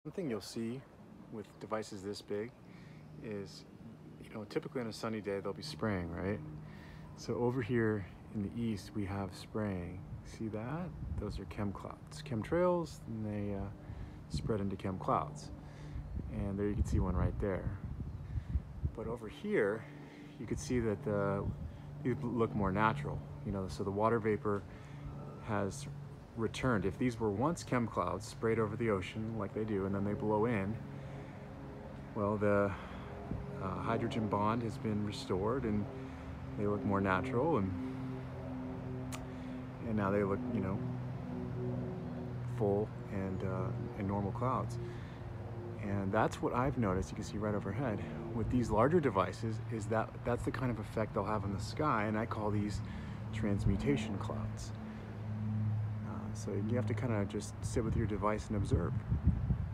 One thing you'll see with devices this big is, typically on a sunny day they'll be spraying, right? So over here in the east we have spraying. See that? Those are chem clouds, chemtrails, and they spread into chem clouds. And there you can see one right there. But over here, you can see that these look more natural. So the water vapor has returned. If these were once chem clouds sprayed over the ocean like they do and then they blow in, well, the hydrogen bond has been restored and they look more natural, and now they look, full and normal clouds. And that's what I've noticed. You can see right overhead with these larger devices is that's the kind of effect they'll have in the sky, and I call these transmutation clouds. So you have to kind of just sit with your device and observe.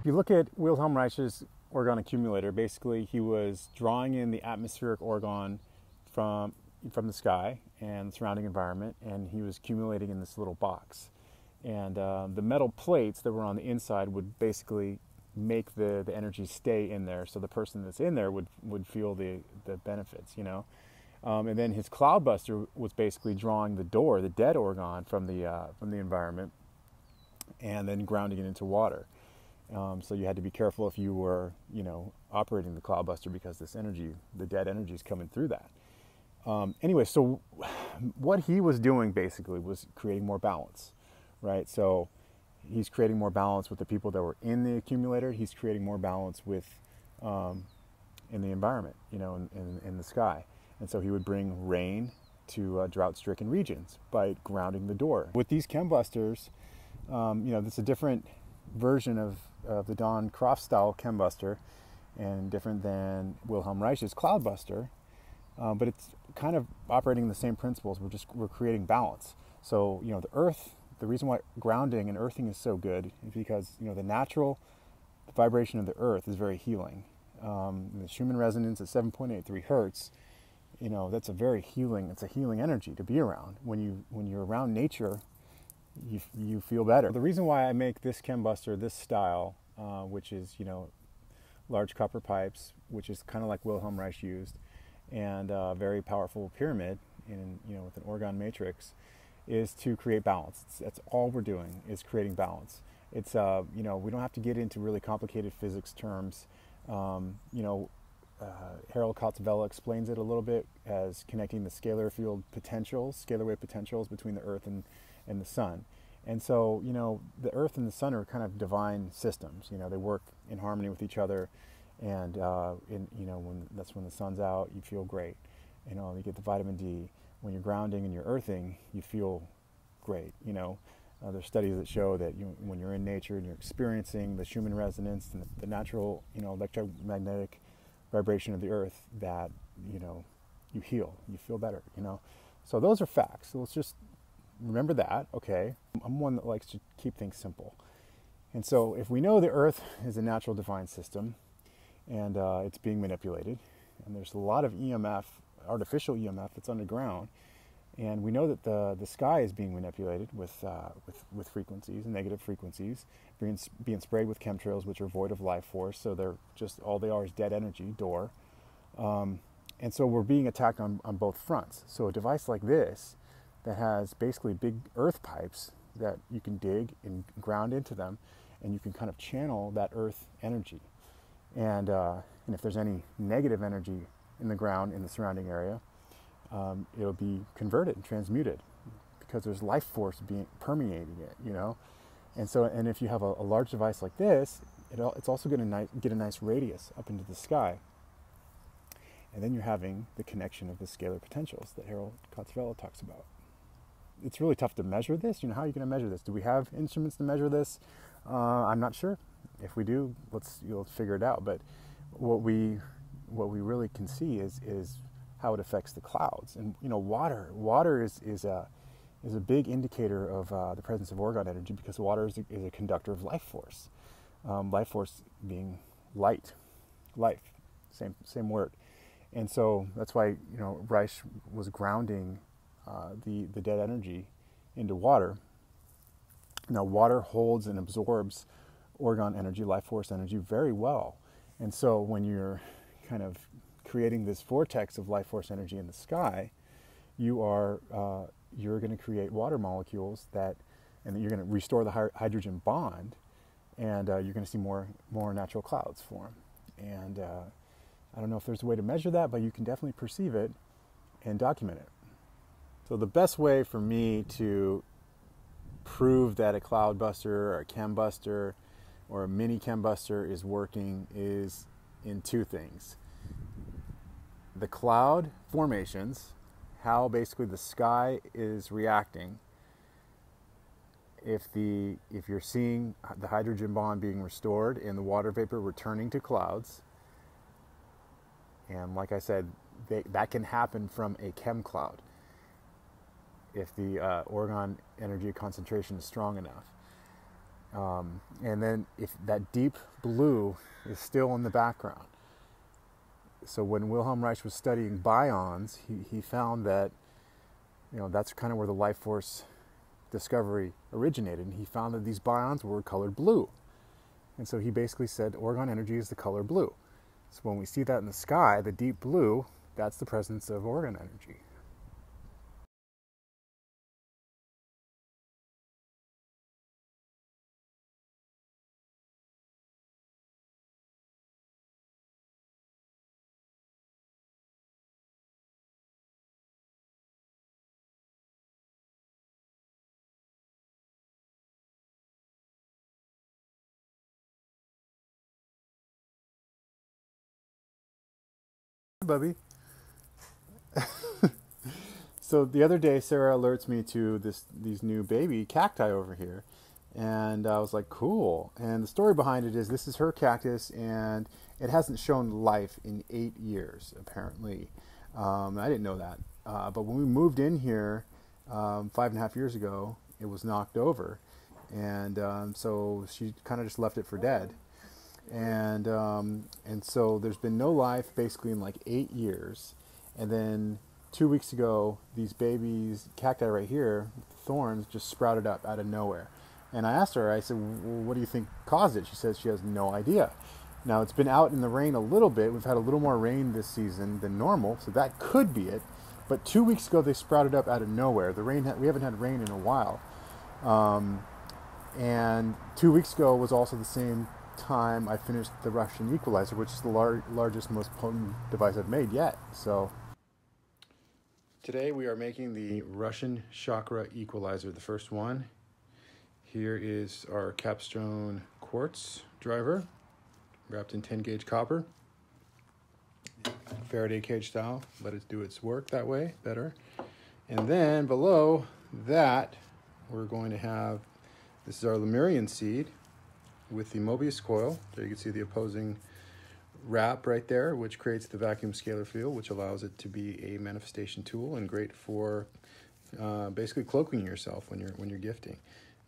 If you look at Wilhelm Reich's Orgone accumulator, basically he was drawing in the atmospheric orgone from the sky and the surrounding environment, and he was accumulating in this little box. And the metal plates that were on the inside would basically make the energy stay in there, so the person that's in there would feel the benefits, and then his Cloudbuster was basically drawing the dead orgone from the environment, and then grounding it into water. So you had to be careful if you were, operating the Cloudbuster, because this energy, the dead energy, is coming through that. Anyway, so what he was doing basically was creating more balance, right? So he's creating more balance with the people that were in the accumulator. He's creating more balance with in the environment, in the sky. And so he would bring rain to drought-stricken regions by grounding the door. With these Chembusters, this is a different version of the Don Croft style Chembuster, and different than Wilhelm Reich's Cloudbuster, but it's kind of operating the same principles. We're creating balance. So the earth, the reason why grounding and earthing is so good is because the natural vibration of the earth is very healing. The Schumann resonance at 7.83 hertz. That's a very healing. It's a healing energy to be around. When you're around nature, you feel better. The reason why I make this Chembuster, this style, which is large copper pipes, which is kind of like Wilhelm Reich used, and a very powerful pyramid with an Orgone matrix, is to create balance. That's all we're doing, is creating balance. It's we don't have to get into really complicated physics terms. Harold Katzvella explains it a little bit as connecting the scalar field potentials, scalar wave potentials between the Earth and the Sun. And so, the Earth and the Sun are kind of divine systems. They work in harmony with each other, and when the sun's out, you feel great. You get the vitamin D. When you're grounding and you're earthing, you feel great. There's studies that show that when you're in nature and you're experiencing the Schumann resonance and the natural, electromagnetic vibration of the earth, that you heal, you feel better. So those are facts. So let's just remember that. Okay, I'm one that likes to keep things simple, and so if we know the earth is a natural divine system, and it's being manipulated, and there's a lot of EMF, artificial EMF, that's underground, and we know that the sky is being manipulated with frequencies, negative frequencies, being sprayed with chemtrails, which are void of life force. So they're just, all they are is dead energy, door. And so we're being attacked on both fronts. So a device like this that has basically big earth pipes that you can dig and ground into them, and you can kind of channel that earth energy. And if there's any negative energy in the ground, in the surrounding area, it'll be converted and transmuted, because there's life force being permeating it, And so, and if you have a large device like this, it's also going to get a nice radius up into the sky. And then you're having the connection of the scalar potentials that Harold Katzvella talks about. It's really tough to measure this. How are you going to measure this? Do we have instruments to measure this? I'm not sure. If we do, let's figure it out. But what we really can see is how it affects the clouds. And water is a big indicator of the presence of Orgone energy, because water is a conductor of life force. Life force being light, life, same word. And so that's why Reich was grounding the dead energy into water. Now, water holds and absorbs Orgone energy, life force energy, very well. And so when you're kind of creating this vortex of life force energy in the sky, you're going to create water molecules and you're going to restore the hydrogen bond, and you're going to see more natural clouds form. And I don't know if there's a way to measure that, but you can definitely perceive it and document it. So the best way for me to prove that a cloudbuster or a chembuster or a mini chembuster is working is in two things. The cloud formations, how basically the sky is reacting. If you're seeing the hydrogen bond being restored and the water vapor returning to clouds, and like I said, that can happen from a chem cloud if the Orgone energy concentration is strong enough. And then if that deep blue is still in the background. So when Wilhelm Reich was studying bions, he found that, that's kind of where the life force discovery originated. And he found that these bions were colored blue. And so he basically said Orgone energy is the color blue. So when we see that in the sky, the deep blue, that's the presence of Orgone energy. Bubby. So the other day, Sarah alerts me to these new baby cacti over here, and I was like, cool. And the story behind it is this is her cactus, and it hasn't shown life in 8 years, apparently. I didn't know that, but when we moved in here 5.5 years ago, it was knocked over, and so she kind of just left it for dead. And so there's been no life basically in like 8 years. And then 2 weeks ago, these babies, cacti right here, thorns, just sprouted up out of nowhere. And I asked her, I said, well, what do you think caused it? She says she has no idea. Now, it's been out in the rain a little bit. We've had a little more rain this season than normal, so that could be it. But 2 weeks ago, they sprouted up out of nowhere. We haven't had rain in a while. And 2 weeks ago was also the same time I finished the Russian Equalizer, which is the largest, most potent device I've made yet. So today we are making the Russian Chakra Equalizer, the first one. Here is our capstone quartz driver, wrapped in 10 gauge copper, Faraday cage style. Let it do its work that way better. And then below that, we're going to have, this is our Lemurian seed with the Mobius coil. There you can see the opposing wrap right there, which creates the vacuum scalar field, which allows it to be a manifestation tool and great for basically cloaking yourself when you're gifting.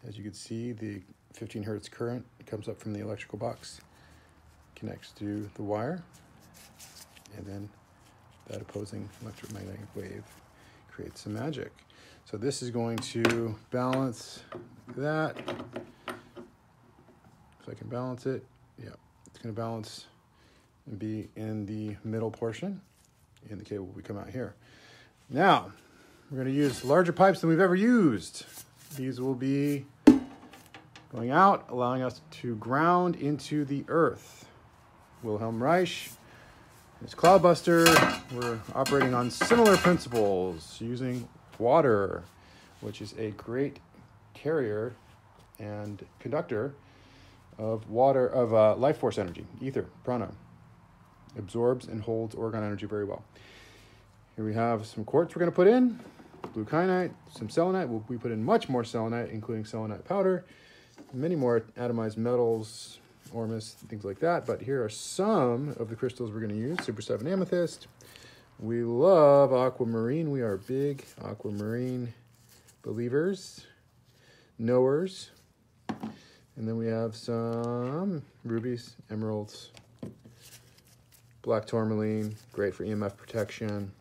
As you can see, the 15 hertz current comes up from the electrical box, connects to the wire, and then that opposing electromagnetic wave creates some magic. So this is going to balance that. If I can balance it, yeah, it's going to balance and be in the middle portion, and the cable will come out here. Now, we're going to use larger pipes than we've ever used. These will be going out, allowing us to ground into the earth. Wilhelm Reich, his Cloudbuster, we're operating on similar principles, using water, which is a great carrier and conductor of water, of life force energy, ether, prana. Absorbs and holds Orgone energy very well. Here we have some quartz we're going to put in, blue kyanite, some selenite. We put in much more selenite, including selenite powder, many more atomized metals, ormus, things like that. But here are some of the crystals we're going to use. Super 7 amethyst. We love aquamarine. We are big aquamarine believers, knowers. And then we have some rubies, emeralds, black tourmaline, great for EMF protection.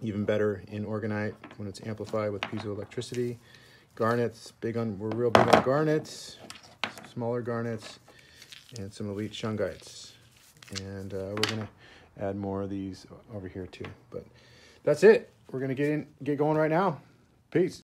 Even better in orgonite when it's amplified with piezoelectricity. Garnets, we're real big on garnets. smaller garnets, and some elite shungites. And we're gonna add more of these over here too. But that's it. We're gonna get going right now. Peace.